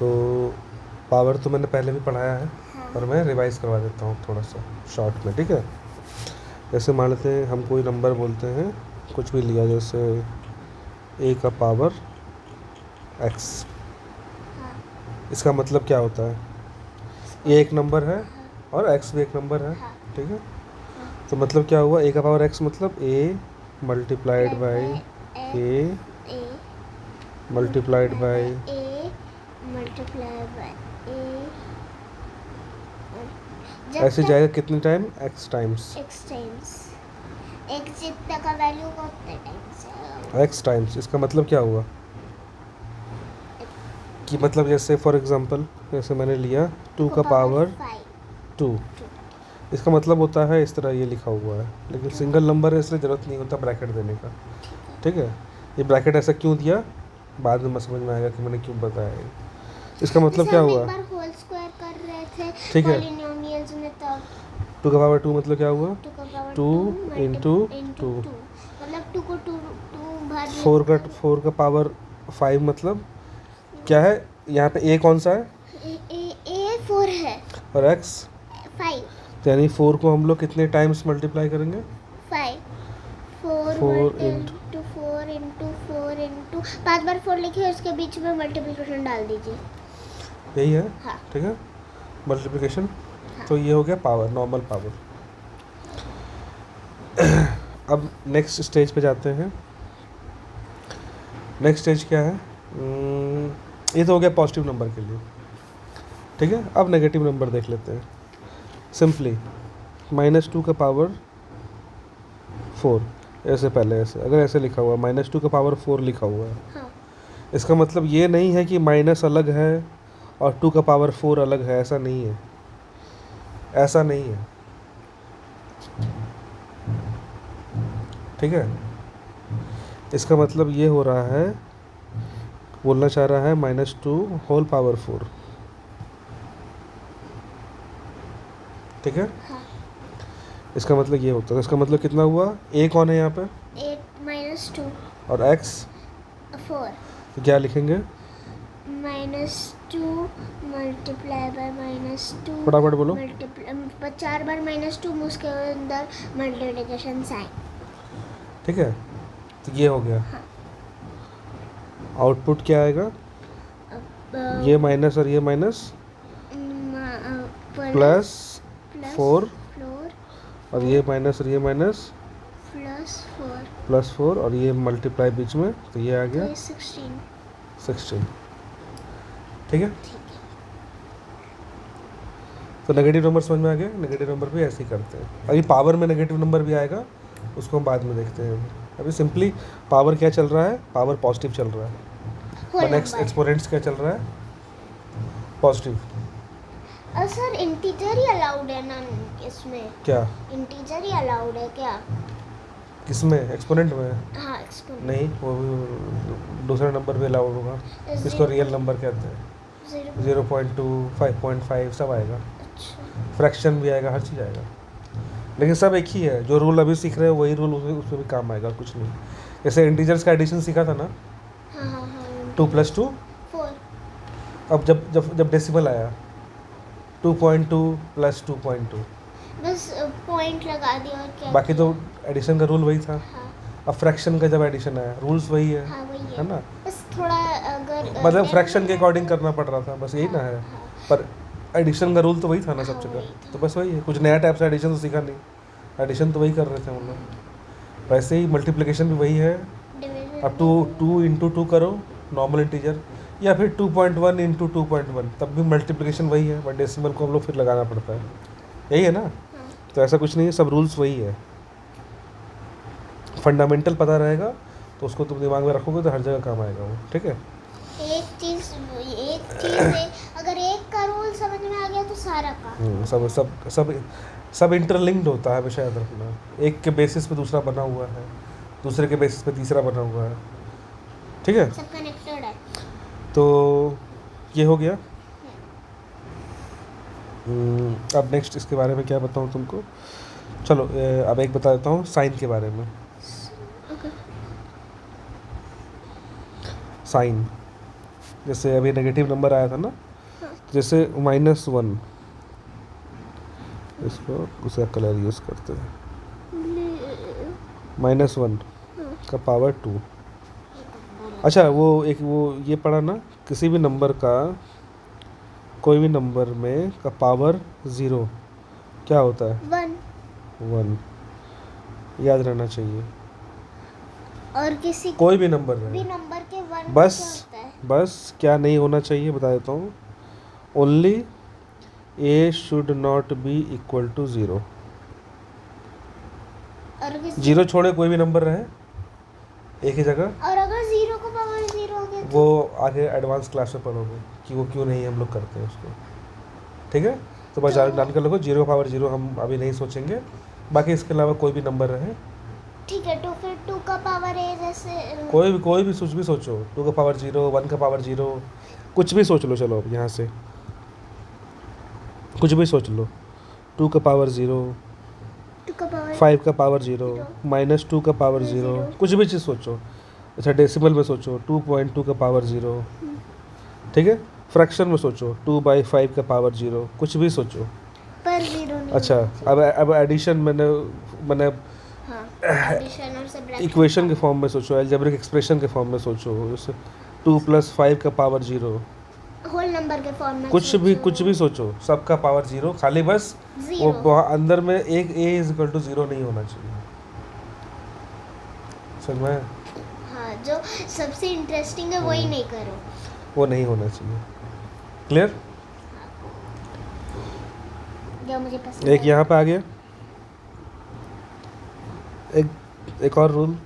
तो पावर तो मैंने पहले भी पढ़ाया है, हाँ। पर मैं रिवाइज करवा देता हूँ थोड़ा सा शॉर्ट में, ठीक है। जैसे मान लेते हैं हम कोई नंबर बोलते हैं, कुछ भी लिया, जैसे a का पावर x। हाँ। इसका मतलब क्या होता है, a एक नंबर है और x भी एक नंबर है, हाँ। ठीक है। हाँ। तो मतलब क्या हुआ, a का पावर x मतलब a multiplied by a a multiplied by a multiply by a जब ऐसे तक जाएगा कितने time, x times, x times x जितना का वैल्यू को उतने टाइम्स आएगा। x times. इसका मतलब क्या हुआ कि मतलब जैसे फॉर एग्जांपल जैसे मैंने लिया 2 का पावर 2, इसका मतलब होता है इस तरह ये लिखा हुआ है, लेकिन सिंगल नंबर है इसलिए ज़रूरत नहीं होता ब्रैकेट देने का, ठीक है। ये ब्रैकेट ऐसा क्यों दिया, बाद में समझ में आएगा कि मैंने क्यों बताया ये। इसका मतलब क्या हुआ, एक बार होल स्क्वायर कर रहे थे ठीक है। पॉलिनोमियल्स में, तब 2 का पावर 2 मतलब क्या हुआ, 2 का पावर 2 इंटू 2, मतलब 2 को 2 भर 4 का पावर 5 मतलब क्या है, यहाँ पे a कौन सा है, ए 4 है और x, 5 तो यानी 4 को हम लोग कितने टाइम्स मल्टीप्लाई करेंगे, 5 4 4 इंटू 4 इंटू 4 इंटू 5 बार 4 लिखिए, उसके बीच में मल्टीप्लिकेशन डाल दीजिए। यही है, हाँ। ठीक है, मल्टीप्लिकेशन। हाँ। तो ये हो गया पावर, नॉर्मल पावर। अब नेक्स्ट स्टेज पे जाते हैं। नेक्स्ट स्टेज क्या है, ये तो हो गया पॉजिटिव नंबर के लिए, ठीक है। अब नेगेटिव नंबर देख लेते हैं। सिंपली -2 का पावर 4, ऐसे पहले ऐसे अगर ऐसे लिखा हुआ है -2 का पावर 4 लिखा हुआ है, हाँ। इसका मतलब ये नहीं है कि माइनस अलग है और 2 का पावर 4 अलग है, ऐसा नहीं है, ऐसा नहीं है, ठीक है। इसका मतलब ये हो रहा है, बोलना चाह रहा है -2 होल पावर 4, ठीक है। हाँ। इसका मतलब ये होता है, इसका मतलब कितना हुआ, a कौन है यहाँ पे 8 - 2 और x, 4 तो क्या लिखेंगे, -2 मल्टीप्लाई बाय -2 फटाफट बोलो, 4 बार -2 उसके अंदर मल्टीप्लिकेशन साइन, ठीक है। तो ये हो गया, हाँ। आउटपुट क्या आएगा, ये माइनस और ये माइनस प्लस 4, और ये माइनस और ये माइनस प्लस 4, और ये मल्टीप्लाई बीच में, तो ये आ गया 16, ठीक है। तो नेगेटिव नंबर समझ में आ गया, नेगेटिव नंबर भी ऐसे ही करते हैं। अभी पावर में नेगेटिव नंबर भी आएगा, उसको हम बाद में देखते हैं। अभी सिंपली पावर क्या चल रहा है, पावर पॉजिटिव चल रहा है, एक्सपोनेंट्स क्या चल रहा है, पॉजिटिव। सर इंटीजर ही अलाउड है ना इसमें, क्या इंटीजर ही अलाउड है क्या, किसमें, एक्सपोनेंट में, हाँ एक्सपोनेंट नहीं, वो भी दूसरा नंबर भी अलाउड होगा, इसको रियल नंबर कहते हैं। 0.2 5.5 सब आएगा, अच्छा। फ्रैक्शन भी आएगा, हर चीज़ आएगा, लेकिन सब एक ही है। जो रूल अभी सीख रहे हो वही रूल उसमें भी काम आएगा, कुछ नहीं। जैसे इंटीजर्स का एडिशन सीखा था ना, हाँ हाँ हाँ 2 + 2, 4 अब जब डेसिमल आया 2.2 + 2.2, बस पॉइंट लगा दिया और क्या बाकी तो किया? एडिशन का रूल वही था। हाँ अब फ्रैक्शन का जब एडिशन आया रूल्स वही है, हाँ वही है ना, बस थोड़ा अगर मतलब फ्रैक्शन के अकॉर्डिंग करना पड़ रहा था, बस यही ना है। हाँ, पर एडिशन का रूल तो वही था ना सब हाँ, जगह, वही था। तो बस वही है, कुछ नया टाइप से एडिशन तो सीखा नहीं, एडिशन तो वही कर रहे थे हम लोग। वैसे ही मल्टीप्लिकेशन भी वही है, डिवीजन अब 2 × 2 करो नॉर्मल इंटीजर, या फिर 2.1 × 2.1, तब भी मल्टीप्लिकेशन वही है, बट डेसिमल को हम लोग फिर लगाना पड़ता है, यही है ना। हाँ। तो ऐसा कुछ नहीं है, सब रूल्स वही है। फंडामेंटल पता रहेगा तो उसको तुम दिमाग में रखोगे तो हर जगह काम आएगा वो, ठीक है। एक चीज है, अगर एक का रूल समझ में आ गया तो सारा का सब सब सब सब इंटरलिंक्ड होता है, हमेशा याद रखना। एक के बेसिस पे दूसरा बना हुआ है, दूसरे के बेसिस पे तीसरा बना हुआ है, ठीक है। सब कनेक्टेड है। तो ये हो गया। अब नेक्स्ट इसके बारे में क्या बताऊँ तुमको, चलो अब एक बता देता हूँ साइन के बारे में। ओके। साइन, जैसे अभी नेगेटिव नंबर आया था ना, हाँ। जैसे -1, इसको उसका कलर यूज़ करते हैं, -1 हाँ। का पावर 2। अच्छा वो ये पढ़ा ना, किसी भी नंबर का, कोई भी नंबर में का पावर 0 क्या होता है? 1। 1। याद रहना चाहिए, और किसी कोई भी नंबर भी रहे। नंबर के 1 का बस क्या होता है? बस क्या नहीं होना चाहिए बता देता हूँ, only a should not be equal to 0। और किसी 0 छोड़े कोई भी नंबर रहे एक ही जगह, और अगर 0 को पावर 0 हो गया वो तो आगे एडवांस क्लास में पढ़ोगे कि वो क्यों नहीं हम लोग करते हैं उसको। ठीक है, तो बस तो डाल कर लोगो 0 पावर 0 हम अभी नहीं सोचेंगे, बाकी इसके अलावा कोई भी नंबर रहे, ठीक है, तो फिर 2 का पावर है जैसे कोई भी कुछ भी सोचो, 2 का पावर 0, 1 का पावर 0, कुछ भी सोच लो। चलो अब यहाँ से कुछ भी सोच लो, 2 का पावर 0, 2 का पावर 5 का पावर 0, -2 का पावर 0, कुछ भी चीज़ सोचो। अच्छा डेसिमल में सोचो, 2.2 का पावर 0। ठीक है, फ्रैक्शन में सोचो, 2/5 का पावर 0, कुछ भी सोचो। पर 0 नहीं अच्छा होना चाहिए। अब एडिशन मैंने हाँ, एडिशन और सब्ट्रैक्शन इक्वेशन के फॉर्म में सोचो, अलजेब्रिक एक्सप्रेशन के फॉर्म में सोचो, जैसे 2 + 5 का पावर 0, होल नंबर के फॉर्म में कुछ भी सोचो, सबका पावर 0, खाली बस वो 0। वहाँ अंदर में एक a = 0 नहीं होना चाहिए। समझ में? हाँ, जो सबसे इंटरेस्टिंग है वही नहीं करो। वो नहीं होना चाहिए। क्लियर? जो मुझे पसंद एक है। यहाँ पे आ गया, एक और रूल,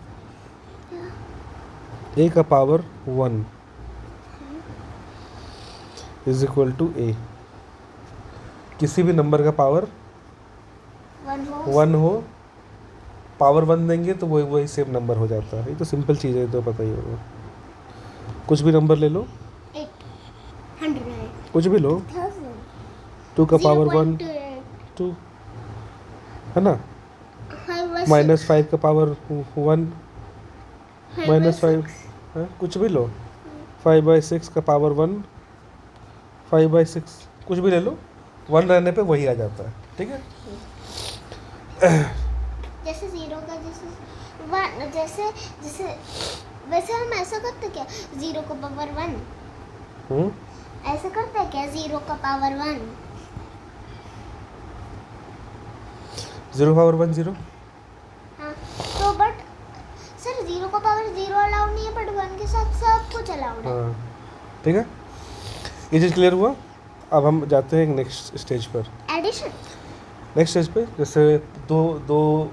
a का पावर 1 = a। किसी भी नंबर का पावर 1 हो, पावर 1 देंगे तो वही सेम नंबर हो जाता है। ये तो सिंपल चीज़ है, तो पता ही होगा। कुछ भी नंबर ले लो, 800 कुछ भी लो, 2 का पावर 1 2 है ना, -5 का पावर 1 -5 है, कुछ भी लो, 5/6 का पावर 1 5/6, कुछ भी ले लो, 1 रहने पे वही आ जाता है। ठीक है, जैसे 0 का जैसे 1 जैसे जैसे वैसे हम ऐसा करते क्या, 0 का पावर 1 हम्म, ऐसा करते हैं क्या, 0 का पावर 1? 0 पावर 1 0। हाँ, तो बट सर 0 का पावर 0 अलाउड नहीं है, बट 1 के साथ सब कुछ अलाउड है। हाँ ठीक है, ये चीज़ क्लियर हुआ। अब हम जाते हैं नेक्स्ट स्टेज पर। एडिशन। नेक्स्ट स्टेज पे जैसे दो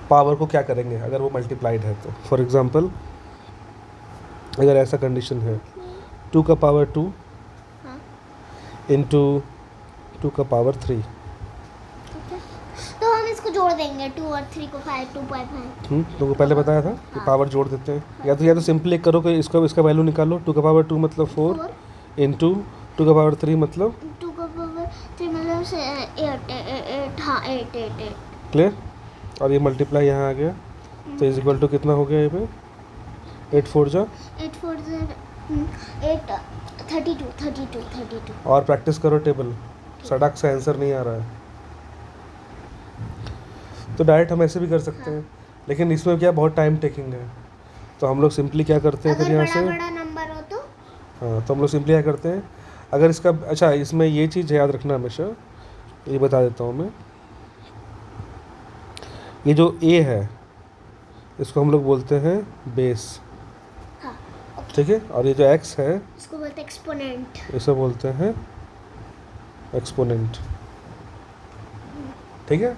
पावर को क्या करेंगे अगर वो मल्टीप्लाइड है तो, फॉर एग्जांपल अगर ऐसा कंडीशन है, 2 का पावर 2 हाँ, इंटू 2 का पावर 3। ठीक है, तो हम इसको जोड़ देंगे 2 और 3 को 5 2.5। तुमको पहले बताया था कि हाँ। पावर जोड़ देते हैं, या तो सिंपली करो कि इसका वैल्यू निकालो, 2 का पावर 2 मतलब 4 इंटू 2 का पावर 3 मतलब 2 का पावर 3 मतलब 8 हाँ 8 क्लियर। और ये मल्टीप्लाई यहाँ आ गया तो इज कितना हो गया ये पे, 8 4 जा 8 4 8 32। और प्रैक्टिस करो टेबल, सड़क से आंसर नहीं आ रहा है तो डायरेक्ट हम ऐसे भी कर सकते हैं, लेकिन इसमें क्या बहुत टाइम टेकिंग है, तो हम लोग सिंपली क्या करते हैं फिर अगर यहाँ बड़ा से, बड़ा नंबर हो तो हाँ तो हम लोग सिंपली क्या करते हैं, अगर इसका अच्छा इसमें ये चीज़ याद रखना हमेशा, ये बता देता हूँ मैं, ये जो a है इसको हम लोग बोलते हैं बेस, हाँ, ओके, ठीक है, और ये जो x है इसको बोलते हैं एक्सपोनेंट। इसे बोलते हैं एक्सपोनेंट। ठीक है,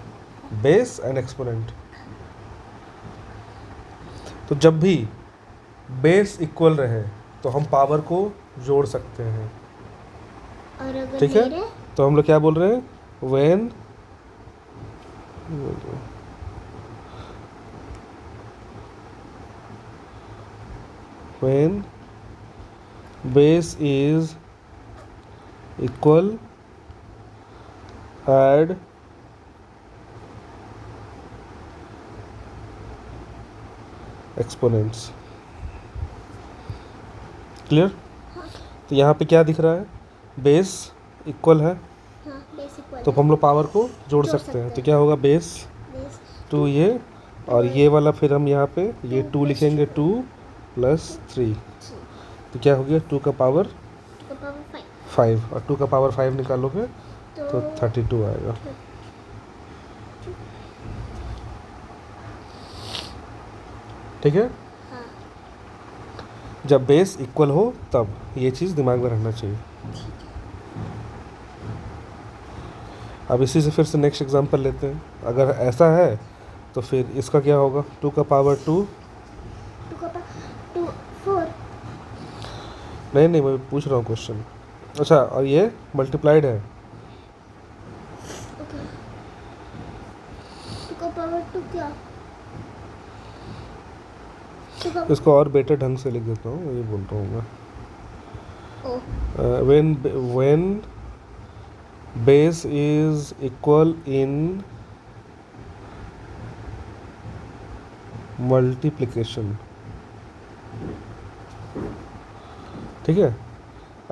बेस एंड एक्सपोनेंट। तो जब भी बेस इक्वल रहे तो हम पावर को जोड़ सकते हैं। और अगर ठीक है, मेरे तो हम लोग क्या बोल रहे हैं, when base is equal, add exponents। Clear? हाँ तो यहाँ पे क्या दिख रहा है, बेस इक्वल है, हाँ बेस इक्वल तो हम लोग पावर को जोड़ जोड़ सकते हैं। सकते तो हैं। क्या होगा, बेस बेस 2 ये, और ये वाला फिर हम यहाँ पे ये 2 लिखेंगे, 2 + 3, तो क्या हो गया 2 का पावर 2 का पावर 5 5, और 2 का पावर 5 निकालोगे तो 32 आएगा। ठीक है, हाँ जब बेस इक्वल हो तब ये चीज़ दिमाग में रहना चाहिए। अब इसी से फिर से नेक्स्ट एग्जांपल लेते हैं। अगर ऐसा है तो फिर इसका क्या होगा, 2 का पावर 2, 2 का पावर 2 4 नहीं मैं पूछ रहा हूँ क्वेश्चन। अच्छा, और ये मल्टीप्लाइड है, ओके 2 का पावर 2 क्या 2 का इसको और बेटर ढंग से लिख देता हूँ, ये बोल रहा हूँ मैं। ओ when base is equal in multiplication, ठीक है,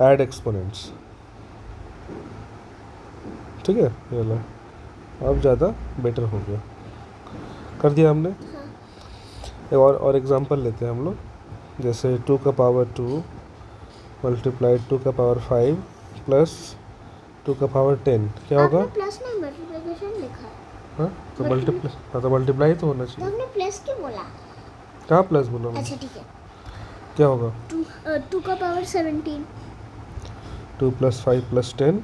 add exponents, ठीक है, ये लो, अब ज़्यादा बेटर हो गया, कर दिया हमने। हाँ एक और एग्जांपल लेते हैं हम लोग, जैसे 2 का पावर 2 मल्टीप्लाइड 2 का पावर 5 प्लस 2 का पावर 10, क्या होगा? आपने प्लस में मल्टीप्लिकेशन लिखा है हाँ तो multiply- हाँ तो मल्टीप्लाई तो होना तो चाहिए। हमने प्लस क्यों बोला कहाँ प्लस बोला मैंने? अच्छा ठीक है क्या होगा? 2 का पावर 17 2 + 5 + 10,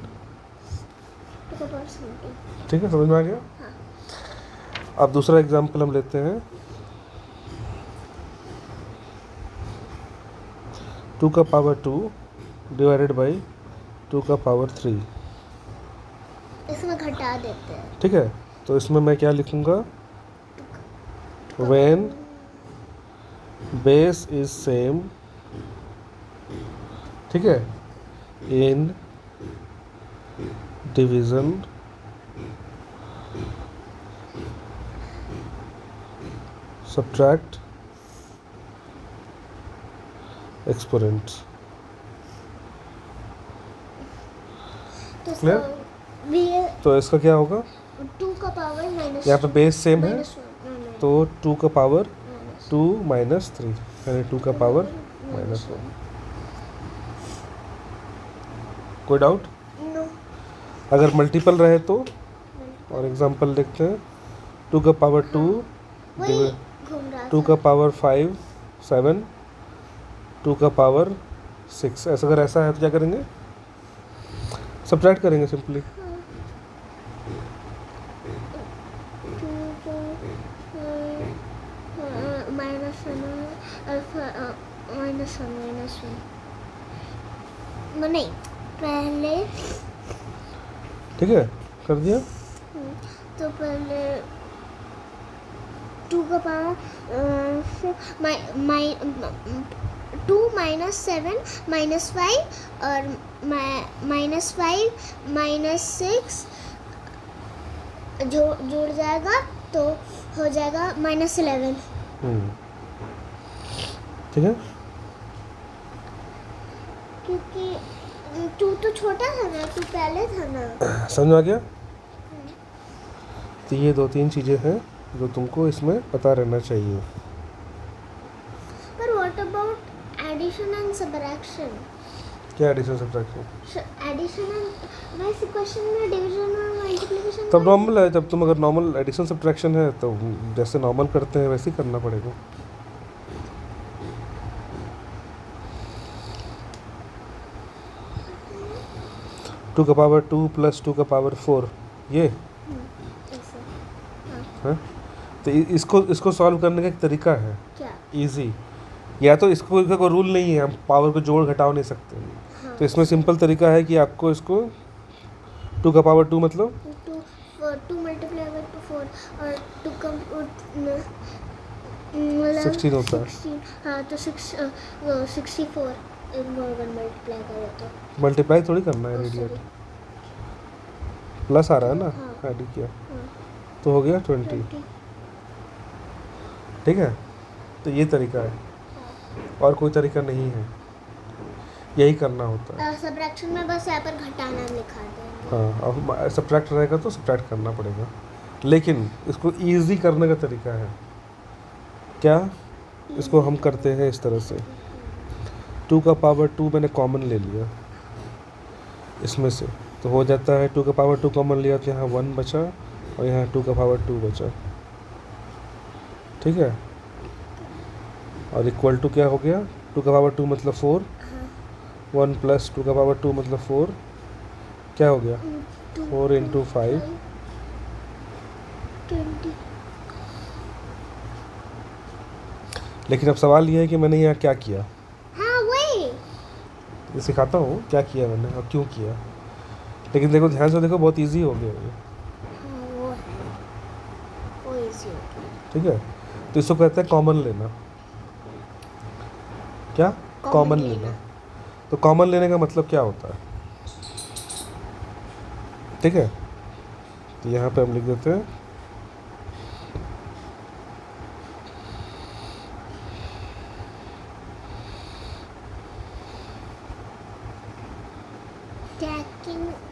2 का पावर 17 ठीक है, समझ में आ गया? हाँ अब दूसरा एग्जांपल हम लेते हैं, 2 का पावर 2 डिवाइडेड बाई 2 का पावर 3, इसमें घटा देते हैं ठीक है। तो इसमें मैं क्या लिखूँगा, when base is same, ठीक है, in division subtract exponents, तो Clear? ये तो इसका क्या होगा, 2 का पावर माइनस यहाँ पे बेस सेम है माइनस तो 2 का पावर 2 - 3, यानी 2 का पावर -1। कोई डाउट? नो अगर मल्टीपल रहे तो, और एग्जांपल देखते हैं, 2 का पावर 2 वही घूम रहा 2 था का पावर 5 7, 2 का पावर 6, ऐसा अगर ऐसा है तो क्या करेंगे, सब्ट्रैक्ट करेंगे सिंपली। -1 नहीं पहले ठीक है, कर दिया। तो पहले 2 का पावर 2 - 7 -5 और -5 -6 जो जुड़ जाएगा तो हो जाएगा -11 ठीक है, क्योंकि 2 तो छोटा था ना 2 पहले था ना समझ में आ गया? तो ये 2-3 चीज़ें हैं जो तुमको इसमें पता रहना चाहिए। पर what about addition and subtraction क्या एडिशन सब्ट्रैक्शन? एडिशन एंड वैसे क्वेश्चन में डिवीजन और मल्टीप्लिकेशन तब नॉर्मल है, जब तुम अगर नॉर्मल एडिशन सब्ट्रैक्शन है तो जैसे नॉर्मल करते हैं वैसे ही करना पड़ेगा। टू का पावर 2 + 2 का पावर 4, ये ऐसे है। तो इसको सॉल्व करने का एक तरीका है क्या इजी, या तो इसको इसका कोई रूल नहीं है, हम पावर को जोड़ घटाव नहीं सकते। हाँ तो इसमें सिंपल तरीका है कि आपको इसको 2 का पावर 2 मतलब 2 मल्टीप्लाई बाय 4 और 2 का 16 होता है। 16 हाँ तो 64 मल्टीप्लाई करो तो मल्टीप्लाई थोड़ी करना है, इडियट, प्लस आ रहा है ना, हाँ। ऐड किया तो हो गया 20, ठीक है। तो ये तरीका है और कोई तरीका नहीं है। यही करना होता है। सब्ट्रैक्शन में बस यहाँ पर घटाना लिखा देंगे। हाँ, अब सब्ट्रैक्ट रहेगा तो सब्ट्रैक्ट करना पड़ेगा, लेकिन इसको ईजी करने का तरीका है क्या, इसको हम करते हैं इस तरह से, 2 का पावर 2 मैंने कॉमन ले लिया इसमें से, तो हो जाता है 2 का पावर 2 कॉमन लिया तो यहाँ 1 बचा और यहाँ 2 का पावर 2 बचा, ठीक है। और इक्वल टू क्या हो गया, 2 का पावर 2 मतलब 4, 1 प्लस 2 का पावर 2 मतलब 4, क्या हो गया 4 इंटू 5 20। लेकिन अब सवाल ये है कि मैंने यहाँ क्या किया, हाँ वही। ये सिखाता हूँ क्या किया मैंने और क्यों किया, लेकिन देखो ध्यान से देखो, बहुत इजी हो गया ये, हाँ वो है, वो इजी हो गया। ठीक है। तो इसको कहते हैं कॉमन लेना, क्या कॉमन लेना। तो कॉमन लेने का मतलब क्या होता है, ठीक है। तो यहाँ पे हम लिख देते हैं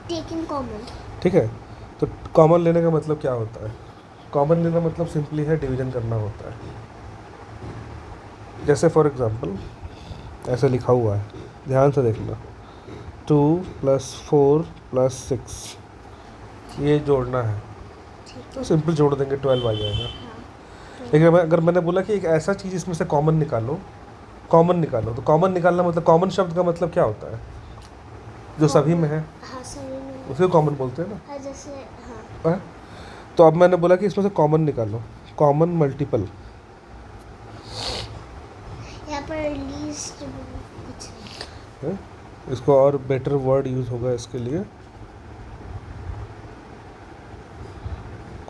टेकिंग कॉमन, ठीक है। तो कॉमन लेने का मतलब क्या होता है, कॉमन लेना मतलब सिंपली है डिवीजन करना होता है। जैसे फॉर एग्जांपल ऐसे लिखा हुआ है, ध्यान से देखना, 2 + 4 + 6 ये जोड़ना है, तो सिंपल जोड़ देंगे 12 आ जाएगा। लेकिन अगर मैंने बोला कि एक ऐसा चीज़ इसमें से कॉमन निकालो, कॉमन निकालो, तो कॉमन निकालना मतलब, कॉमन शब्द का मतलब क्या होता है, जो सभी में है हाँ सभी में, उसे कॉमन बोलते हैं ना। हाँ जैसे हाँ है? तो अब मैंने बोला कि इसमें से कॉमन निकालो, कॉमन मल्टीपल, यहाँ पर लीस्ट कुछ नहीं। है? इसको और बेटर वर्ड यूज़ होगा इसके लिए,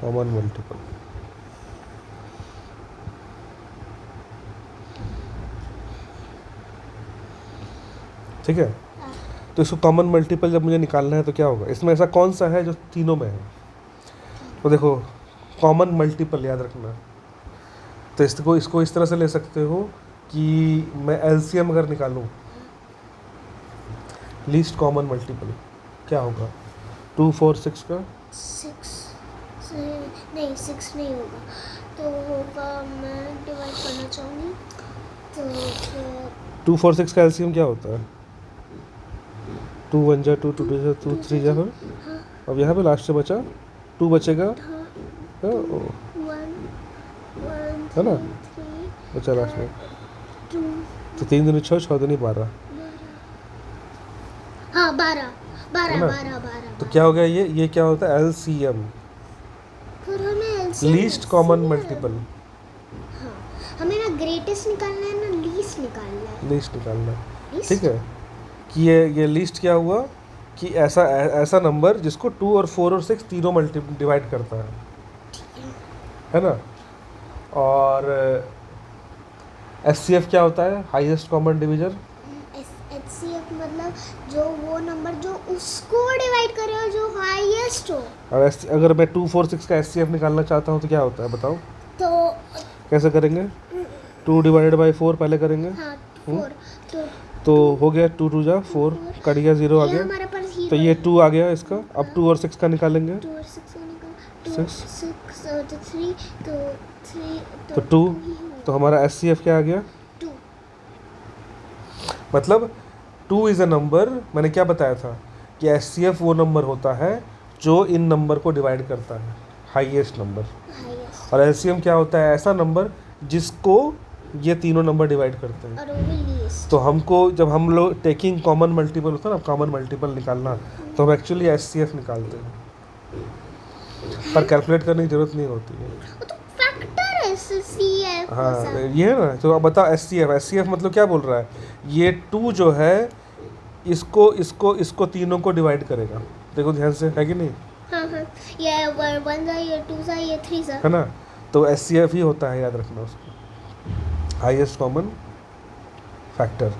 कॉमन मल्टीपल, ठीक है। तो इसको कॉमन मल्टीपल जब मुझे निकालना है तो क्या होगा, इसमें ऐसा कौन सा है जो तीनों में है, तो देखो कॉमन मल्टीपल याद रखना। तो इसको इस तरह से ले सकते हो कि मैं एलसीएम अगर निकालूं, लीस्ट कॉमन मल्टीपल क्या होगा, 2 4 6 का 6 नहीं होगा, तो होगा, मैं डिवाइड करना चाहूँगी, तो फिर 2 4 6 का एलसीएम क्या होता है, 2 1 जा 2 2 जा 2 3 जा, फिर हाँ अब यहाँ पे लास्ट से बचा 2 बचेगा, हाँ है 1 ना, 3 बचा लास्ट में, 2 तो 3 दूनी 6 6 दूनी 12, हाँ 12 है ना? 12 तो क्या हो गया, ये क्या होता है एलसीएम, फिर हमें LCM least common LCM multiple, हाँ हमें ना ग्रेटेस्ट निकालना है ना लीस्ट निकालना है। लीस्ट निकालना, Least? ठीक है। कि ये लीस्ट क्या हुआ कि ऐसा नंबर जिसको 2 और 4 और 6 तीनों मल्टी डिवाइड करता है ना। और एचसीएफ क्या होता है, हाईएस्ट कॉमन डिवीजर, HCF मतलब जो वो नंबर जो उसको डिवाइड करे और जो हाईएस्ट हो। और अगर मैं 2 4 6 का एचसीएफ निकालना चाहता हूँ तो क्या होता है बताओ, तो कैसे करेंगे, 2 डिवाइडेड बाई 4 पहले करेंगे, हाँ 4 तो हो गया 2 2 जा 4, कट गया 0 आ ये गया, हमारे पास ही तो ये 2 आ गया इसका। अब 2 और 6 का निकालेंगे, 2 और 6 निकाल 6 6 और 3 तो 3 तो 2, तो हमारा एचसीएफ क्या आ गया 2। मतलब 2 इज़ अ नंबर, मैंने क्या बताया था कि एचसीएफ वो नंबर होता है जो इन नंबर को डिवाइड करता है, हाईएस्ट नंबर। हाईएस्ट और एलसीएम क्या होता है, ऐसा नंबर जिसको ये तीनों नंबर डिवाइड करते हैं। और वो भी लीस्ट। तो हमको जब हम लोग टेकिंग कॉमन मल्टीपल होता है ना, कॉमन मल्टीपल निकालना, तो हम एक्चुअली एचसीएफ निकालते हैं, पर कैलकुलेट करने की जरूरत नहीं होती है। वो तो फैक्टर है CF। हाँ ये है ना। तो अब बताओ एचसीएफ मतलब क्या बोल रहा है, ये 2 जो है इसको तीनों को डिवाइड करेगा, देखो ध्यान से, है कि नहीं, हाँ हाँ ये 1 सा, ये 2 सा, ये 3 सा, है ना। तो एचसीएफ ही होता है, याद रखना उसको, हाईएस्ट कॉमन फैक्टर।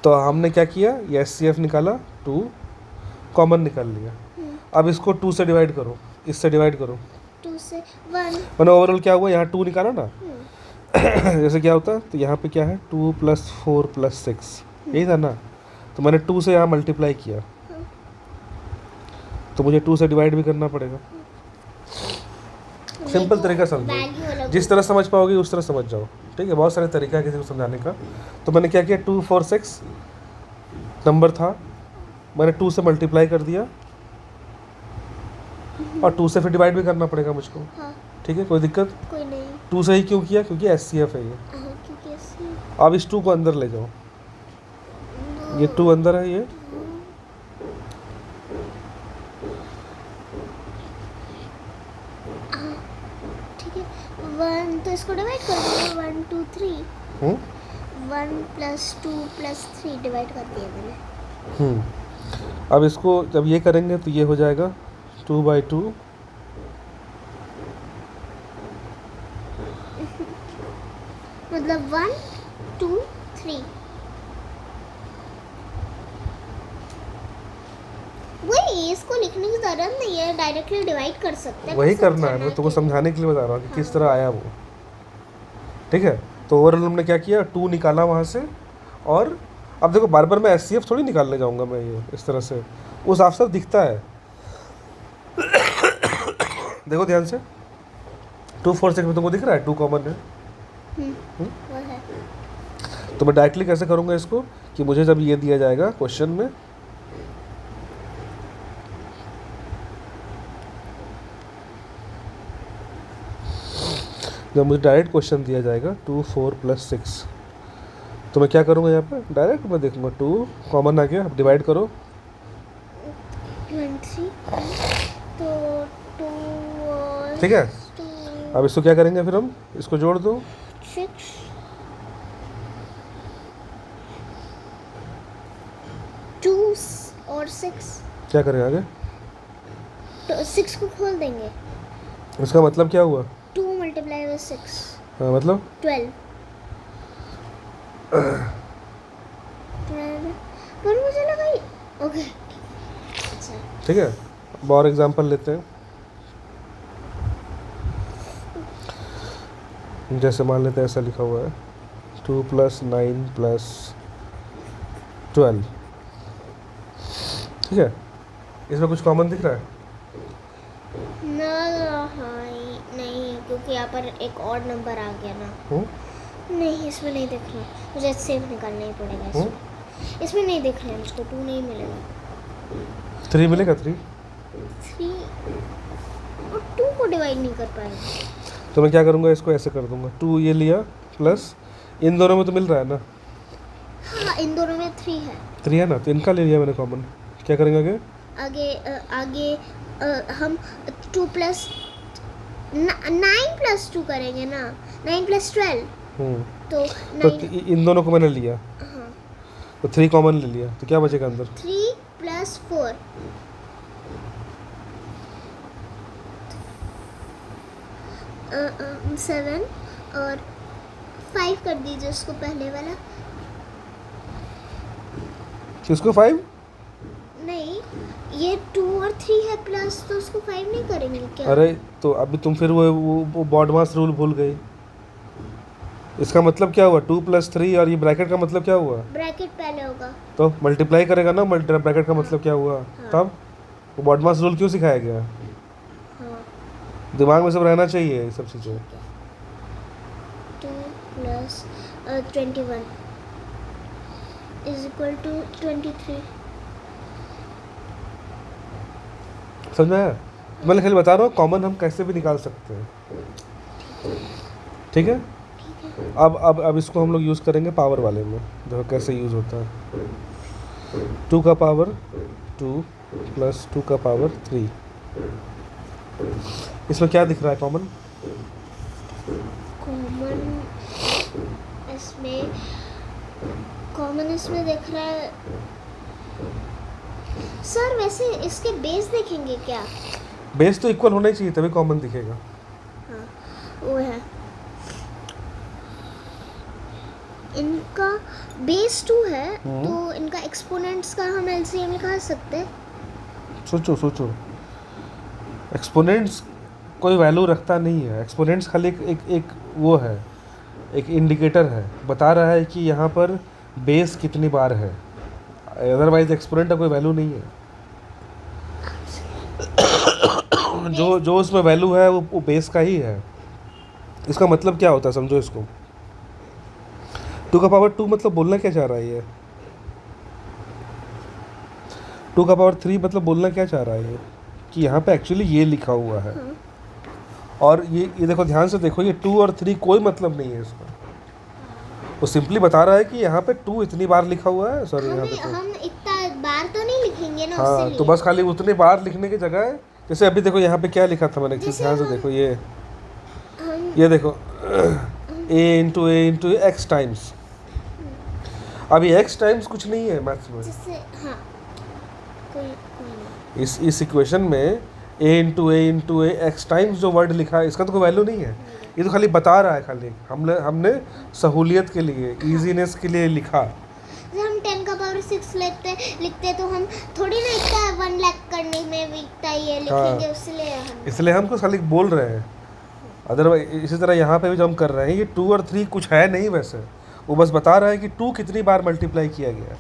तो हमने क्या किया, ये एचसीएफ निकाला, 2 कॉमन निकाल लिया। अब इसको 2 से डिवाइड करो, इससे डिवाइड करो, 2 से 1। मैंने ओवरऑल क्या हुआ, यहाँ 2 निकाला ना, जैसे क्या होता, तो यहाँ पे क्या है 2 + 4 + 6, यही था ना। तो मैंने 2 से यहाँ मल्टीप्लाई किया, तो मुझे 2 से डिवाइड भी करना पड़ेगा। सिंपल तरीका समझो, वैल्यू अलग जिस तरह समझ पाओगे उस तरह समझ जाओ, ठीक है। बहुत सारे तरीका है किसी को समझाने का। तो मैंने क्या किया, 2 4 6 नंबर था, मैंने 2 से मल्टीप्लाई कर दिया, और 2 से फिर डिवाइड भी करना पड़ेगा मुझको, हाँ, ठीक है, कोई दिक्कत। कोई नहीं। 2 से ही क्यों किया, क्योंकि SCF है ये। हाँ, क्योंकि ऐसे अब इस 2 को अंदर ले जाओ, ये 2 अंदर है, ये ठीक है। 1 तो इसको डिवाइड कर दिया, 1 2 3, हम्म 1 + 2 + 3 डिवाइड कर दिया मैंने। अब इसको जब ये करेंगे तो ये हो जाएगा 2/2, मतलब 1 2 3, वही इसको लिखने की जरूरत नहीं है, डायरेक्टली डिवाइड कर सकते हैं। वही बस करना है, समझाना मैं तुमको कि- समझाने के लिए बता रहा हूँ कि किस हाँ। तरह आया वो, ठीक है। तो ओवरऑल हमने क्या किया, 2 निकाला वहाँ से, और अब देखो बार बार मैं SCF थोड़ी निकालने जाऊँगा मैं, ये इस तरह से वो साफ साफ दिखता है। देखो ध्यान से, 2 4 6 में तुमको दिख रहा है 2 कॉमन है। वो है। तो मैं डायरेक्टली कैसे करूँगा इसको, कि मुझे जब ये दिया जाएगा क्वेश्चन में, जब मुझे डायरेक्ट क्वेश्चन दिया जाएगा 2 4 + 6, तो मैं क्या करूँगा, यहाँ पर डायरेक्ट मैं देखूँगा 2 कॉमन आ गया, अब डिवाइड करो, 23, तो 2 और ठीक है। 2 अब इसको क्या करेंगे, फिर हम इसको जोड़ दो, 6, 2 और 6, क्या करेंगे आगे, तो 6 को खोल देंगे। इसका मतलब क्या हुआ, 2 × 6 हाँ, मतलब 12। 12, पर मुझे लगा ओके। अच्छा, ठीक है। अब और एग्जांपल लेते हैं, जैसे मान लेते हैं ऐसा लिखा हुआ है 2 + 9 + 12, ठीक है। इसमें कुछ कॉमन दिख रहा है, ना हाँ नहीं, क्योंकि यहाँ पर एक और नंबर आ गया ना। नहीं, इसमें नहीं दिख रहा, मुझे सेव निकालना ही पड़ेगा इसमें। इसमें नहीं दिख रहा है मुझको, 2 नहीं मिलेगा। 3 मिलेगा, 3। 3 और 2 को डिवाइड नहीं कर पाएगा। तो मैं क्या करूँगा, इसको ऐसे कर दूंगा, 2 ये लिया प्लस इन दोनों में तो मिल रहा है ना, हाँ, इन दोनों में 3 है। 3 है ना, तो इनका ले लिया मैंने कॉमन। क्या करेंगे आगे, आगे हम 2 + 9 + 2 करेंगे ना, 9 + 12, तो तो 9। इन दोनों को मैंने लिया, हाँ, तो 3 कॉमन ले लिया, तो क्या बचेगा अंदर, 3 + 4, 7, और 5 कर दीजिए उसको पहले वाला। किसको 5, नहीं, ये 2 और 3 है प्लस, तो उसको 5 नहीं करेंगे क्या? अरे तो अभी तुम फिर वो बॉडमास रूल भूल गई। इसका मतलब क्या हुआ, 2 + 3, और ये ब्रैकेट का मतलब क्या हुआ, ब्रैकेट पहले होगा। तो मल्टीप्लाई करेगा ना, ब्रैकेट का मतलब क्या हुआ, हाँ। तब वो बॉडमास रूल क्यों सिखाया गया, हाँ, दिमाग में सब रहना चाहिए ये सब चीज़ें। 2 + 21 = 23। समझ में आया, मैं खाली बता रहा हूँ कॉमन हम कैसे भी निकाल सकते हैं, ठीक है। अब इसको हम लोग यूज़ करेंगे पावर वाले में, देखो कैसे यूज़ होता है। 2 का पावर 2 + 2 का पावर 3, इसमें क्या दिख रहा है कॉमन, कॉमन इसमें देख रहा है सर। वैसे इसके बेस देखेंगे क्या? बेस तो इक्वल होना ही चाहिए तभी कॉमन दिखेगा। हाँ, वो है, इनका बेस 2 है, तो इनका एक्सपोनेंट्स का हम LCM निकाल सकते हैं। सोचो सोचो, एक्सपोनेंट्स कोई वैल्यू रखता नहीं है, एक्सपोनेंट्स खाली एक वो है, एक इंडिकेटर है, बता रहा है कि यहाँ पर बेस कितनी बार है, अदरवाइज एक्सपोनेंट का कोई वैल्यू नहीं है। जो उसमें वैल्यू है वो बेस का ही है। इसका मतलब क्या होता है समझो इसको, 2 का पावर 2 मतलब बोलना क्या चाह रहा है ये, 2 का पावर 3 मतलब बोलना क्या चाह रहा है ये, कि यहाँ पे एक्चुअली ये लिखा हुआ है। और ये देखो ध्यान से देखो, ये 2 और 3 कोई मतलब नहीं है इसका, वो सिंपली बता रहा है कि यहाँ पे 2 इतनी बार लिखा हुआ है। सॉरी यहाँ पे हम इतना बार तो नहीं लिखेंगे ना, हाँ, तो बस खाली उतने बार लिखने की जगह है। जैसे अभी देखो यहाँ पे क्या लिखा था मैंने, ध्यान से देखो, ये देखो a इंटू एक्स टाइम्स। अब ये एक्स टाइम्स कुछ नहीं है मैथ्स में, हाँ, कोई इस इक्वेशन में a इंटू एक्स टाइम्स जो वर्ड लिखा है इसका तो कोई वैल्यू नहीं है। ये तो खाली बता रहा है, खाली हमने सहूलियत के लिए, इजीनेस के लिए लिखा। हम 10 का पावर 6 लिखते तो हम थोड़ी ना इतना 1 लाख करने में भी इतना ये लिखेंगे। इसलिए हम कुछ खाली बोल रहे हैं। अदरवाइज इसी तरह यहाँ पे भी जो हम कर रहे हैं, ये 2 और 3 कुछ है नहीं वैसे, वो बस बता रहा है कि 2 कितनी बार मल्टीप्लाई किया गया,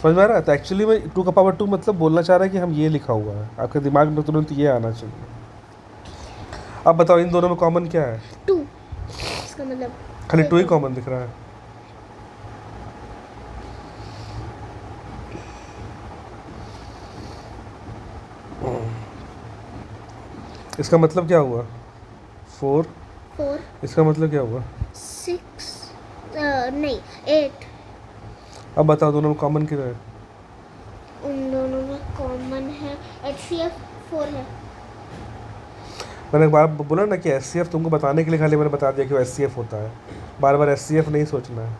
समझ में आ रहा है। तो एक्चुअली में 2 का पावर 2 मतलब बोलना चाह रहा है कि हम ये लिखा हुआ है, आपके दिमाग में तुरंत ये आना चाहिए। अब बताओ इन दोनों में कॉमन क्या है? 2। इसका मतलब खाली 2 ही कॉमन दिख रहा है। इसका मतलब क्या हुआ? 4। इसका मतलब क्या हुआ? 6 नहीं 8। अब बताओ दोनों में कॉमन क्या है? उन दोनों में कॉमन है HCF 4 है। मैंने एक बार बोला ना कि HCF तुमको बताने के लिए खाली मैंने बता दिया कि HCF होता है। बार बार HCF नहीं सोचना है,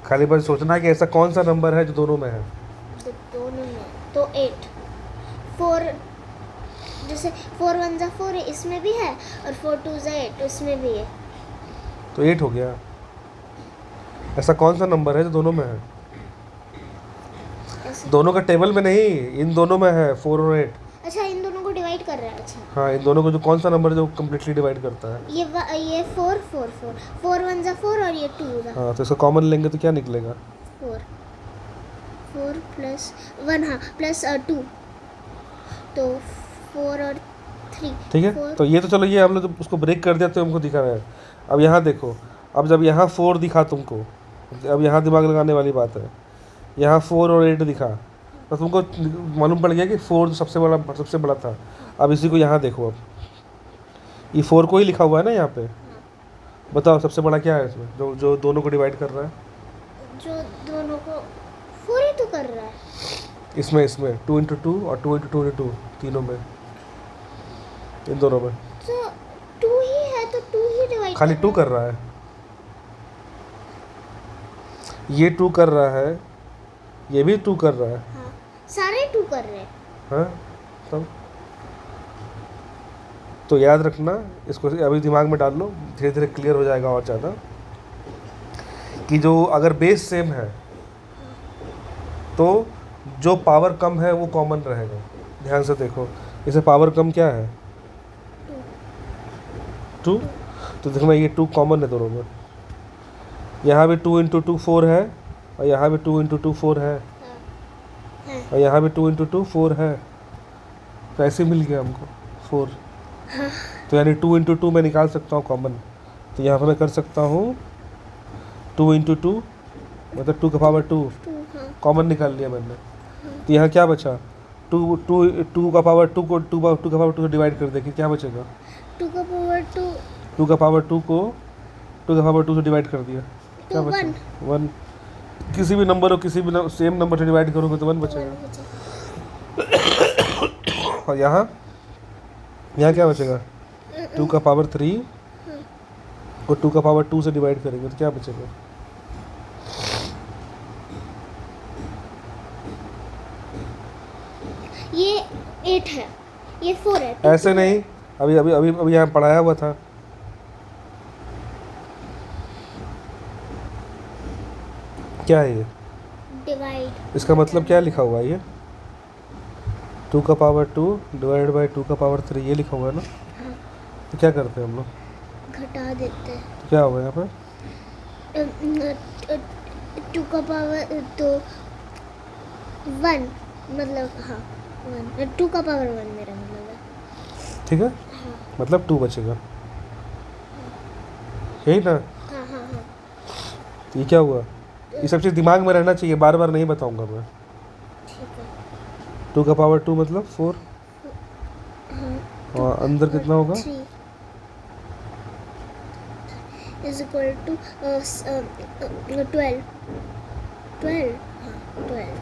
खाली बस सोचना है कि ऐसा कौन सा नंबर है जो दोनों में है। दोनों में तो 8 4, जैसे 4 1 जा 4 इसमें भी है और 4 2 जा 8 उसमें भी है, तो 8 हो गया। ऐसा कौन सा नंबर है जो दोनों में है? दोनों का टेबल में नहीं, इन दोनों में है 4 और 8। अच्छा, इन दोनों को डिवाइड कर रहा है। अच्छा हाँ, इन दोनों को जो कौन सा नंबर जो कम्प्लीटली डिवाइड करता है? ये 4 4 4 4 1 जा 4 और ये 2 जा। हाँ, तो इसका कॉमन लेंगे तो क्या निकलेगा? 4 प्लस 1, हाँ प्लस 2, तो 4 और 3। ठीक है, तो ये तो चलो ये हम लोग उसको ब्रेक कर दिया तो हमको दिखा रहा है। अब यहाँ देखो, अब जब यहाँ 4 दिखा तुमको, अब यहाँ दिमाग लगाने वाली बात है, यहाँ 4 और 8 दिखा तो तुमको मालूम पड़ गया कि 4 सबसे बड़ा था। अब इसी को यहाँ देखो, अब ये 4 को ही लिखा हुआ है ना यहाँ पे, बताओ सबसे बड़ा क्या है इसमें जो दोनों को डिवाइड कर रहा है? जो दोनों को 4 ही तो कर रहा है इसमें 2 इंटू 2 और 2 इंटू 2 इंटू 2 तीनों में, इन दोनों में तो 2 ही है तो 2 ही डिवाइड खाली 2 कर रहा है। ये 2 कर रहा है, ये भी 2 कर रहा है। हाँ, सारे 2 कर रहे हैं। हाँ, तब तो याद रखना, इसको अभी दिमाग में डाल लो, धीरे धीरे क्लियर हो जाएगा और ज़्यादा, कि जो अगर बेस सेम है तो जो पावर कम है वो कॉमन रहेगा। ध्यान से देखो, इसे पावर कम क्या है? 2। तो देखना ये 2 कॉमन है दोनों में। यहाँ भी 2 इंटू 2 4 है, और यहाँ भी 2 इंटू 2 4 है, और यहाँ भी 2 इंटू 2 4 है। तो ऐसे मिल गया हमको 4। तो यानी 2 इंटू 2 मैं निकाल सकता हूँ कॉमन। तो यहाँ पर मैं कर सकता हूँ 2 इंटू 2 मतलब 2 का पावर 2 कॉमन निकाल लिया मैंने। तो यहाँ क्या बचा? 2 का पावर 2 को 2 का पावर 2 से डिवाइड कर देखिए क्या बचेगा? 2 का पावर 2, 2 का पावर 2 को 2 का पावर 2 से डिवाइड कर दिया, क्या तो बचा? 1। किसी भी नंबर को किसी भी सेम नंबर से डिवाइड करोगे तो 1 बचेगा। और यहाँ क्या बचेगा? 2 का पावर 3 और 2 का पावर 2 से डिवाइड करेंगे तो क्या बचेगा? ये 8 है, ये 4 है। ऐसे नहीं, अभी यहाँ पढ़ाया हुआ था। क्या है ये? डिवाइड। इसका मतलब क्या लिखा हुआ है ये? 2 का पावर 2 डिवाइड बाई 2 का पावर 3 ये लिखा हुआ है ना? हाँ। तो क्या करते हैं हम लोग? घटा देते हैं। तो क्या होगा यहाँ पर? 2 2 का पावर तो 1 मतलब हाँ 1 2 का पावर 1 मेरा मतलब है। ठीक है, हाँ मतलब 2 बचेगा, यही ना। हाँ हाँ हाँ ये क्या हुआ, ये सब चीज़ दिमाग में रहना चाहिए, बार बार नहीं बताऊंगा मैं। ठीक है। 2 का पावर 2 मतलब 4, हाँ और अंदर कितना होगा? 3 इज इक्वल टू 12 12 हाँ 12।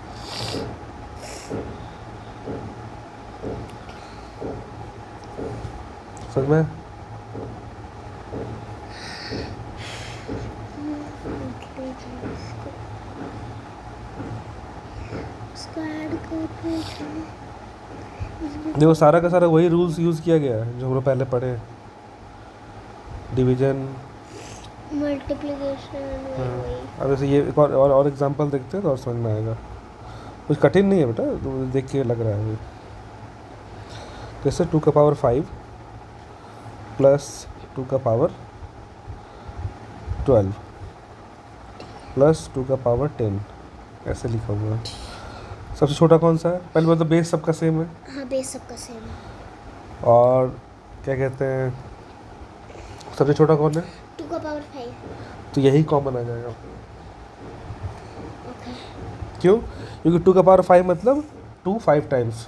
समझ में? इसको ऐड कर देखो सारा का सारा वही रूल्स यूज़ किया गया है जो हम लोग पहले पढ़े, डिवीजन। मल्टीप्लिकेशन वही अब जैसे ये एक और एग्जांपल देखते हैं तो और समझ में आएगा। कुछ कठिन नहीं है बेटा, तो देख के लग रहा है अभी। जैसे 2 का पावर 5 प्लस 2 का पावर 12 प्लस 2 का पावर 10, ऐसे लिखा हुआ है। सबसे छोटा कौन सा है? पहले मतलब बेस सबका सेम है, हाँ बेस सबका सेम है। और क्या कहते हैं सबसे छोटा कौन है? 2 का पावर 5 तो यही कॉमन आ जाएगा। ओके क्यों? क्योंकि 2 का पावर 5 मतलब 2 5 टाइम्स,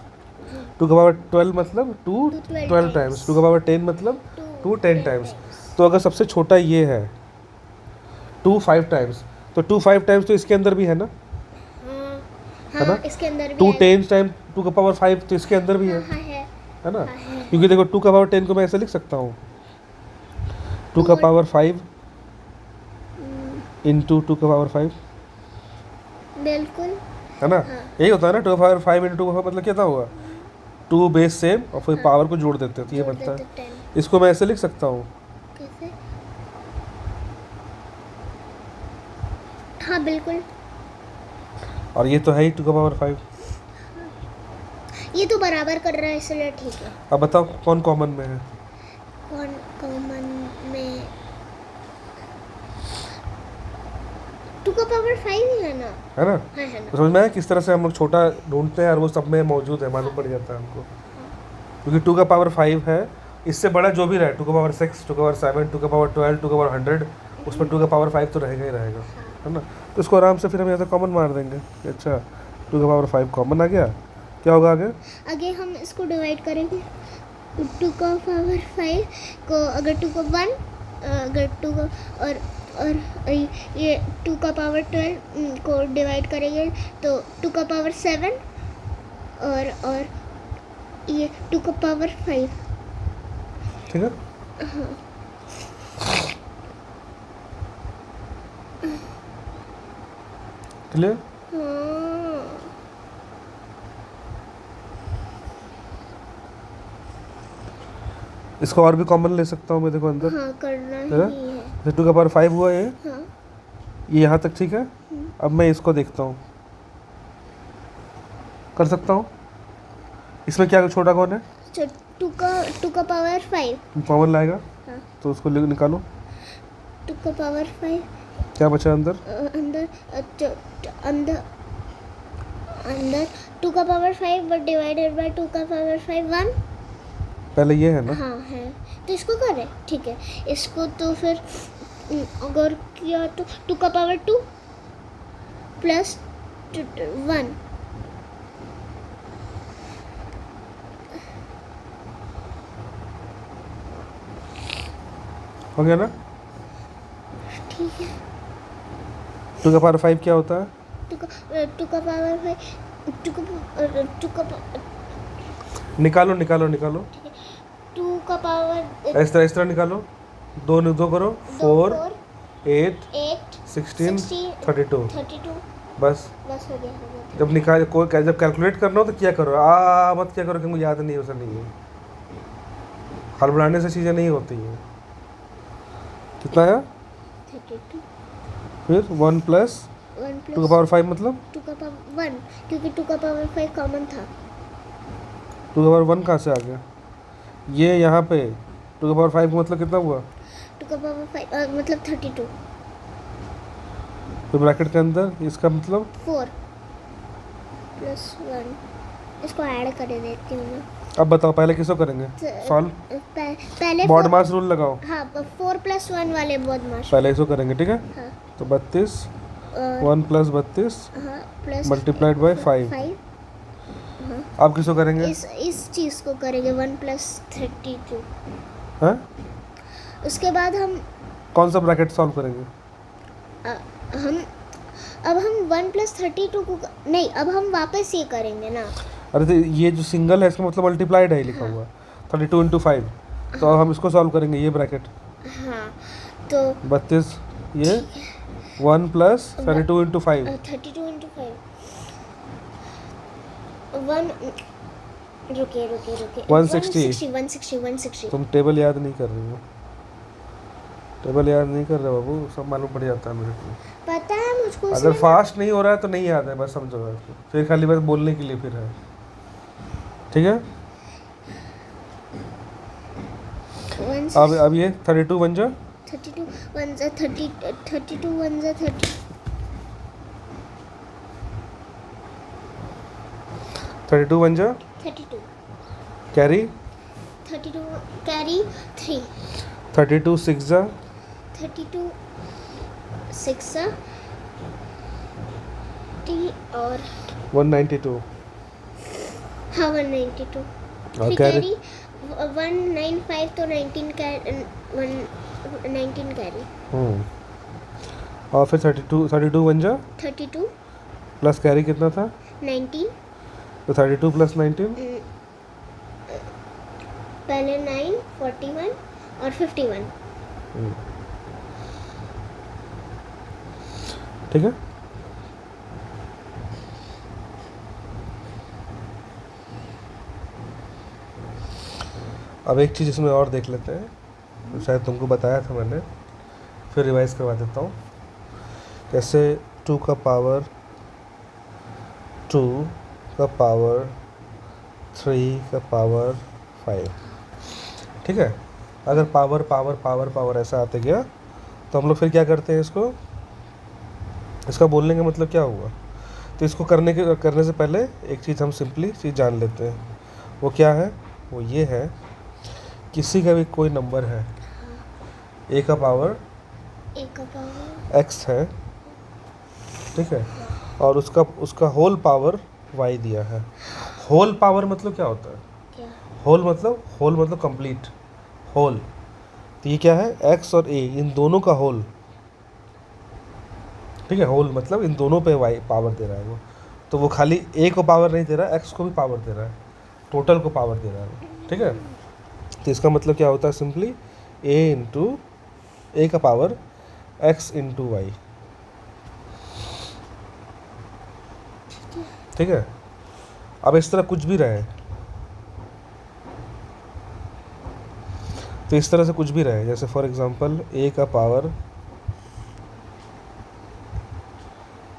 2 का पावर 12 मतलब 2 12 टाइम्स, 2 का पावर 10 मतलब 2 10 टाइम्स। तो अगर सबसे छोटा ये है 2 5 टाइम्स, तो 2 5 टाइम्स तो इसके अंदर भी है ना, हाँ है ना? इसके अंदर भी 2 है। 10 टाइम 2 का पावर 5 तो इसके अंदर भी हाँ हाँ है है ना? हाँ है। क्योंकि देखो 2 का पावर 10 को मैं ऐसे लिख सकता हूँ, 2 का पावर 5 इंटू 2 का पावर 5, बिल्कुल है ना? हाँ। यही होता है ना, 2 का पावर 5 इंटू 2 का पावर मतलब क्या हुआ, 2 बेस सेम और फिर हाँ। पावर को जोड़ देते हैं तो ये जोड़ बनता देते है। 10 इसको मैं ऐसे लिख सकता हूँ, कैसे? हाँ बिल्कुल, और ये तो है ही 2 का पावर 5। ये तो बराबर कर रहा है इसलिए ठीक है। अब बताओ कौन कॉमन में है? कौन कॉमन में? 2 का पावर 5 ही है ना? है ना? हाँ है ना। तो समझ में आया किस तरह से हम लोग छोटा ढूंढते हैं और वो सब में मौजूद है, मालूम पड़ जाता है हमको। क्योंकि 2 का पावर 5 है, इससे बड़ा जो भी रहे 2 का पावर 6, 2 का पावर 7, 2 का पावर 12, 2 का पावर 100, उस पर 2 का पावर 5 तो रहेगा ही रहेगा, है ना? तो इसको आराम से फिर हम यहाँ से कॉमन मार देंगे कि अच्छा 2 का पावर 5 कॉमन आ गया, क्या होगा आगे? आगे हम इसको डिवाइड करेंगे। 2 का पावर 5 को अगर 2 को 1 अगर 2 को और ये 2 का पावर 12 को डिवाइड करेंगे तो 2 का पावर 7 और ये 2 का पावर 5। ठीक है? क्लियर? हाँ इसको और भी कॉमन ले सकता हूँ मैं, देखो अंदर, हाँ करना है ना? ही है। जैसे 2 का पावर 5 हुआ हाँ ये यहाँ तक, ठीक है? अब मैं इसको देखता हूँ, कर सकता हूँ। इसमें क्या छोटा कौन है? 2 का पावर 5। कॉमन लाएगा हाँ तो उसको निकालो, 2 का पावर 5 क्या बचा अंदर? अंदर अंदर अंदर 2 का पावर 5 बट डिवाइडेड बाय 2 का पावर 5 1। पहले ये है ना? हाँ है, तो इसको करें, ठीक है। इसको तो फिर अगर किया तो 2 का पावर 2 प्लस 1 हो गया ना? ठीक है। 2 का पावर 5 क्या होता है? 2 का पावर 5 2 का निकालो निकालो निकालो, 2 का पावर इस तरह निकालो, दो करो, 4 8 8 16 16 32, 32 बस। बस हो गया। जब जब कैलकुलेट करना हो तो क्या करो, मत क्या करो कि मुझे याद नहीं है, वैसा नहीं है। हड़बड़ाने से चीज़ें नहीं होती हैं। कितना आया? 32 फिर 1 प्लस 1 2 का पावर 5 मतलब 2 का पावर 1 क्योंकि 2 का पावर 5 कॉमन था। 2 का पावर 1 कहाँ से आ गया? ये यहाँ पे 2 का पावर 5 का मतलब कितना हुआ? 2 का पावर 5 मतलब 32 फिर ब्रैकेट के अंदर इसका मतलब 4 प्लस 1, इसको ऐड कर देती हूँ मैं। अब बताओ पहले किसको करेंगे सॉल्व? पहले बॉडमास रूल लगाओ। हाँ 4 + 1 वाले बॉडमास। पहले इसको करेंगे, ठीक है। हाँ तो 32 1 + 32 हाँ प्लस मल्टीप्लाइड बाय 5। 5। हाँ आप किसको करेंगे? इस चीज़ को करेंगे 1 + 32। हैं? उसके बाद हम कौन सा ब्रैकेट सॉल्व करेंगे? हम 1 + 32 को नहीं, अब हम वापस ये करेंगे ना। अरे तो ये जो सिंगल है इसका मतलब मल्टीप्लाइड है लिखा हुआ 32 × 5। तो अब हम इसको सॉल्व करेंगे, ये ब्रैकेट। हाँ तो 32 ये 1 + 32 × 5। 32 × 5 1 रुके 160। तुम टेबल याद नहीं कर रही हो। टेबल याद नहीं कर रहे बाबू, सब मालूम पड़ जाता है मेरे को। पता है मुझको। अगर फास्ट नहीं हो रहा है तो नहीं याद है, बस समझो इसको। फिर खाली बस बोलने के लिए फिर है, ठीक है। अब ये 32 बन जा 32 1 30 32 1 30 32 बन जा 32 कैरी 32 कैरी 3 32 6 जा 32 6 और 192। हाँ 192। और फिर कैरी 195 तो 19 कैरी। और फिर 32 बन जा 32 प्लस कैरी कितना था? 19। तो 32 + 19 पहले 9 41 और 51। ठीक है। अब एक चीज़ इसमें और देख लेते हैं, शायद तुमको बताया था मैंने, फिर रिवाइज करवा देता हूँ। जैसे 2 का पावर 2 का पावर 3 का पावर 5, ठीक है। अगर पावर पावर पावर पावर ऐसा आते गया तो हम लोग फिर क्या करते हैं इसको, इसका बोलने का मतलब क्या हुआ। तो इसको करने से पहले एक चीज़ हम सिंपली चीज़ जान लेते हैं। वो क्या है? वो ये है, किसी का भी कोई नंबर है, a का पावर x है, ठीक है, और उसका होल पावर y दिया है। होल पावर मतलब क्या होता है? क्या? होल मतलब कंप्लीट होल। तो ये क्या है? x और a इन दोनों का होल, ठीक है। होल मतलब इन दोनों पे y पावर दे रहा है वो। तो वो खाली a को पावर नहीं दे रहा है, x को भी पावर दे रहा है, टोटल को पावर दे रहा है, ठीक है। तो इसका मतलब क्या होता है? सिंपली a का पावर x × y, ठीक है। अब इस तरह कुछ भी रहे, तो इस तरह से कुछ भी रहे, जैसे फॉर एग्जांपल a का पावर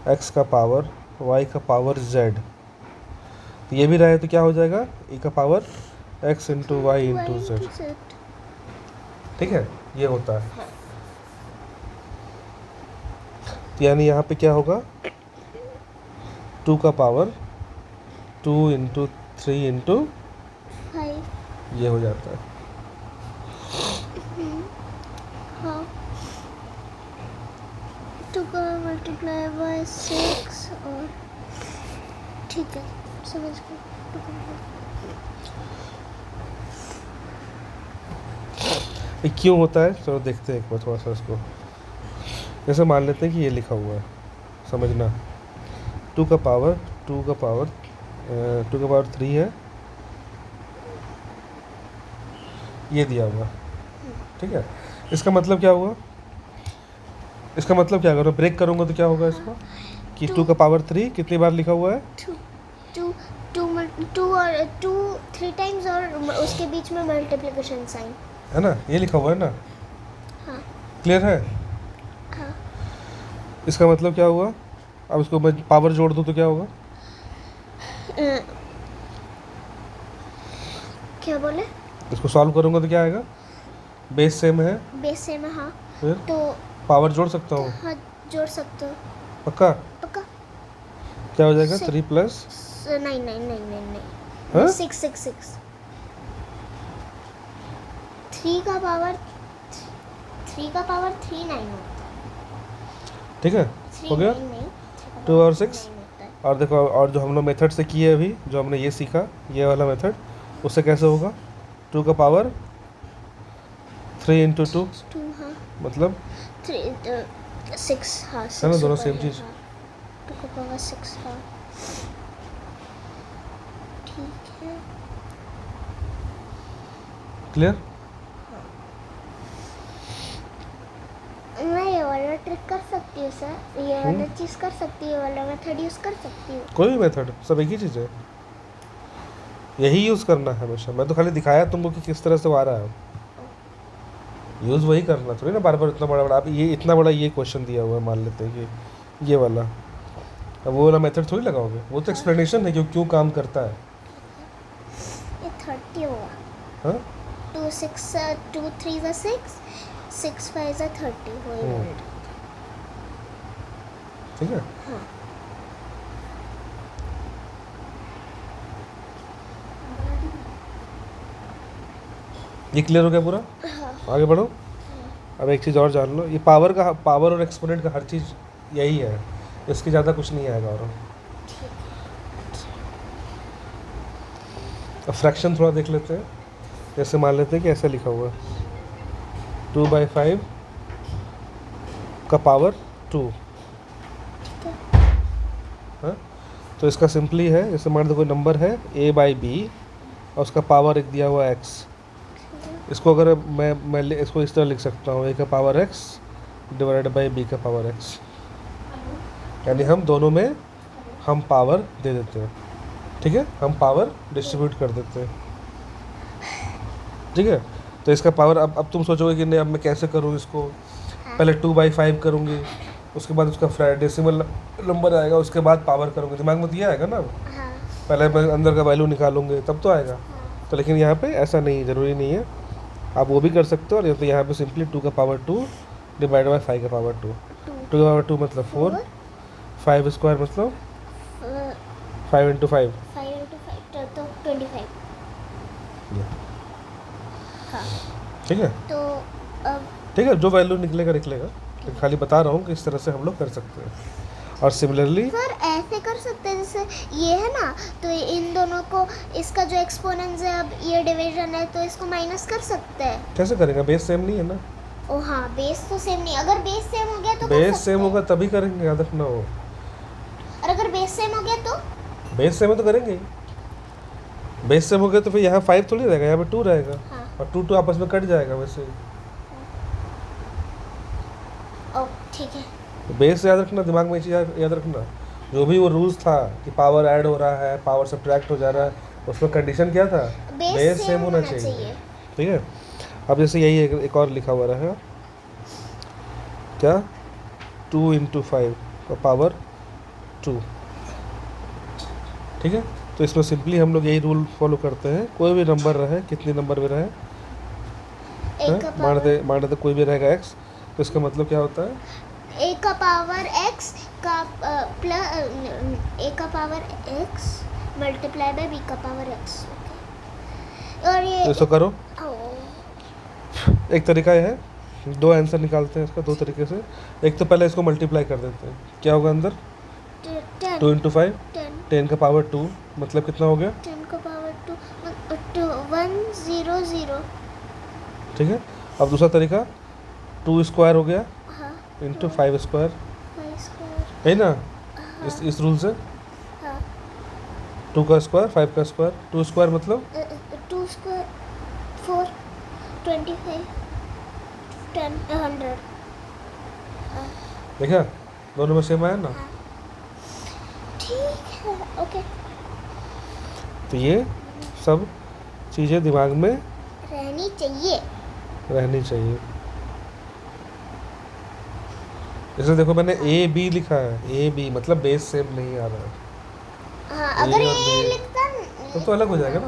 x का पावर y का पावर z, तो ये भी रहे तो क्या हो जाएगा? a का पावर x × y × z, ठीक है। ये होता है। तो यानी यहाँ पे क्या होगा? 2 का पावर 2 × 3 × 5। ये हो जाता है। हाँ 2 का मल्टीप्लाई बाय 6 और ठीक है समझ गए। ये क्यों होता है? चलो देखते हैं एक बार थोड़ा सा इसको। जैसे मान लेते हैं कि ये लिखा हुआ है, समझना 2 का पावर 3 है, ये दिया हुआ, ठीक है। इसका मतलब क्या हुआ? इसका मतलब क्या, अगर मैं ब्रेक करूँगा तो क्या होगा इसका कि 2 का पावर 3 कितनी बार लिखा हुआ है? 2 और 2 3 टाइम्स और उसके बीच में मल्टीप्लिकेशन साइन है ना, ये लिखा हुआ है ना। हाँ क्लियर है? हाँ। इसका मतलब क्या हुआ? अब इसको मैं पावर जोड़ दूँ तो क्या होगा? क्या बोले? इसको सॉल्व करूँगा तो क्या आएगा? बेस सेम है, बेस सेम है हाँ। फिर तो पावर जोड़ सकता हूँ। हाँ जोड़ सकते हो। पक्का? पक्का। क्या हो जाएगा? 3 प्लस नहीं नहीं नहीं नहीं हाँ? नहीं 6 6 6 3 का पावर 3 का पावर 3 9 होता ठीक है, है। हो गया। 2 और 6 और देखो, और जो हम लोग मेथड से किए अभी, जो हमने ये सीखा, ये वाला मेथड, उससे कैसे होगा? 2 का पावर 3 इंटू 2 2 हाँ मतलब 3 6 हाँ 6 है ना, दोनों ऊपर सेम है, चीज़। हाँ। 2 का पावर 6 हाँ ठीक है। क्लियर? मैं ये वाला ट्रिक कर सकती हूँ सर, ये वाला चीज़ कर सकती हूँ, ये वाला मेथड यूज़ कर सकती हूँ। कोई भी मेथड, सब एक ही चीज़ है, यही यूज़ करना है हमेशा। मैं तो खाली दिखाया तुमको कि किस तरह से वो आ रहा है, यूज़ वही करना, थोड़ी ना बार बार इतना बड़ा बड़ा। आप ये इतना बड़ा ये क्वेश्चन दिया हुआ है, मान लेते हैं कि ये वाला, अब वो वाला मेथड थोड़ी लगाओगे, वो तो एक्सप्लेनेशन है कि क्यों काम करता है। ये 30 होगा। हाँ 2 6 2 3 ज़ा 6 6 5 ज़ा 30 होएगा। ठीक है। हाँ ये क्लियर हो गया पूरा? हाँ आगे बढ़ो। अब एक चीज़ और जान लो, ये पावर और एक्सपोनेंट का हर चीज़ यही है, इसके ज़्यादा कुछ नहीं आएगा। और अब फ्रैक्शन थोड़ा देख लेते हैं। जैसे मान लेते हैं कि ऐसा लिखा हुआ है 2/5 का पावर 2। हाँ, तो इसका सिंपली है, जैसे मान लो कोई नंबर है a/b और उसका पावर एक दिया हुआ x। इसको अगर मैं इसको इस तरह लिख सकता हूँ, a का power x divided by b का पावर x, यानी हम दोनों में हम पावर दे देते हैं। ठीक है, हम पावर डिस्ट्रीब्यूट कर देते हैं। ठीक है, तो इसका पावर अब तुम सोचोगे कि नहीं अब मैं कैसे करूँ इसको, पहले 2/5 करूँगी, उसके बाद उसका डेसिमल नंबर आएगा, उसके बाद पावर करूँगी, दिमाग में तो ये आएगा ना। हाँ पहले मैं अंदर का वैल्यू निकालूंगे तब तो आएगा। तो लेकिन यहाँ पे ऐसा नहीं, ज़रूरी नहीं है, आप वो भी कर सकते हो। और तो यहाँ पे सिंपली 2 का पावर 2 डिवाइड बाई 5 का पावर 2। 2 का पावर 2 मतलब 4, 5 स्क्वायर मतलब 5 इंटू 5 5 into 5 तो 25। हाँ ठीक है। तो अब ठीक है, जो वैल्यू निकलेगा निकलेगा, तो खाली बता रहा हूँ कि इस तरह से हम लोग कर सकते हैं। और सिमिलरली सर ऐसे कर सकते हैं, जैसे ये है ना, तो इन दोनों को, इसका जो एक्सपोनेंट्स है, अब ये डिवीजन है तो इसको माइनस कर सकते हैं। कैसे करेंगे, बेस सेम नहीं है ना। ओ हाँ बेस तो सेम नहीं, अगर बेस सेम हो गया तो कर बेस सकते सेम हैं। होगा तभी करेंगे, याद रखना। वो और अगर बेस सेम हो गया तो बेस सेम है तो करेंगे ही। बेस सेम हो गया तो फिर यहाँ 5 थोड़ी रहेगा, यहाँ पे 2 रहेगा। हाँ और 2 आपस में कट जाएगा वैसे। ओ ठीक है। बेस याद रखना, दिमाग में ये चीज़ याद रखना, जो भी वो रूल्स था कि पावर ऐड हो रहा है, पावर सब्ट्रैक्ट हो जा रहा है, उसमें कंडीशन क्या था, बेस सेम होना चाहिए। ठीक है। अब जैसे यही एक और लिखा हुआ रहा है, क्या 2 इंटू 5 का पावर 2। ठीक है, तो इसमें सिंपली हम लोग यही रूल फॉलो करते हैं, कोई भी नंबर रहे, कितने नंबर में रहे, एक का मान लेते कोई भी रहेगा x, तो इसका मतलब क्या होता है, ए का पावर x का प्लस ए का power x multiply by b का पावर x। और ये तो इसको करो। ओ, एक तरीका ये है, दो आंसर निकालते हैं इसका दो तरीके से। एक तो पहले इसको मल्टीप्लाई कर देते हैं, क्या होगा अंदर 10 2 इंटू 5 10 10 का पावर 2 मतलब कितना हो गया। 10 का पावर 2 100। ठीक है, अब दूसरा तरीका 2 स्क्वायर हो गया हाँ इंटू 5 स्क्वायर, 5 स्क्वायर। है ना। हाँ इस रूल से हाँ 2 का स्क्वायर 5 का स्क्वायर, 2 स्क्वायर मतलब 2 स्क्वायर 4 25 10 100। देखा, दोनों में सेम आया ना। हाँ ठीक है ओके। तो ये सब चीज़ें दिमाग में रहनी चाहिए। रहनी चाहिए। जैसे देखो मैंने ए बी लिखा है, ए बी मतलब बेस सेम नहीं आ रहा है, हाँ अगर A और ये B लिखता तो अलग हो जाएगा ना।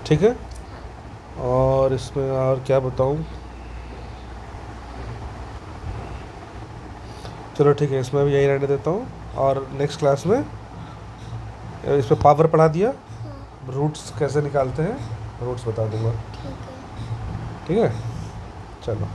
ठीक है। और इसमें और क्या बताऊँ, चलो ठीक है, इसमें भी यही रहने देता हूँ। और नेक्स्ट क्लास में इस पर पावर पढ़ा दिया, हाँ रूट्स कैसे निकालते हैं रूट्स बता दूंगा। ठीक है। ठीक है, चलो।